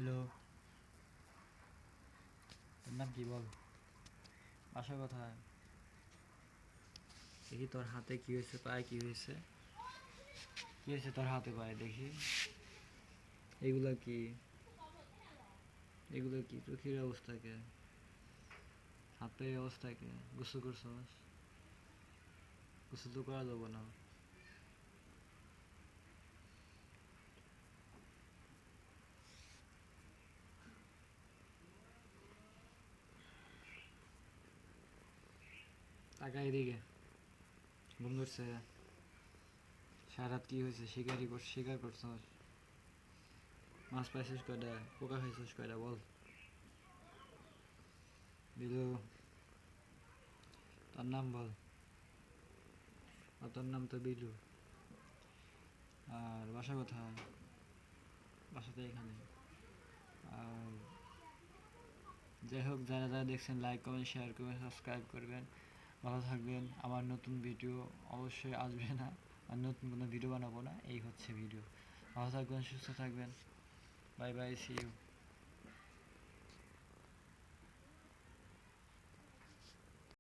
Hello, তোর নাম কি বল? বাসা কোথায়? দেখি তোর হাতে কি হয়েছে, পায়ে কি হয়েছে? কি হয়েছে তোর হাতে পায়ে দেখি? এগুলা কি? এগুলো কি চোখের অবস্থা কে? হাত পায়ের অবস্থা কে? গোসল করছস? গোসল তো করা যাবো না। টাকা এদিকে ঘুম ধরছে। সারা রাত কি হয়েছে? শিকার করছস? মাছ পাইছিস কয়টা? পোকা খাইছিস কয়টা বল? বিলু, তোর নাম বল। আর তোর নাম তো বিলু। আর বাসা কোথায়? বাসা তো এখানে। আর যাই হোক, যারা যারা দেখছেন লাইক কমেন্ট শেয়ার করবেন, সাবস্ক্রাইব করবেন। ভালো থাকবেন। আমার নতুন ভিডিও অবশ্যই আসবে না, আর নতুন কোনো ভিডিও বানাবো না। এই হচ্ছে ভিডিও। ভালো থাকবেন, সুস্থ থাকবেন। Bye bye, see you.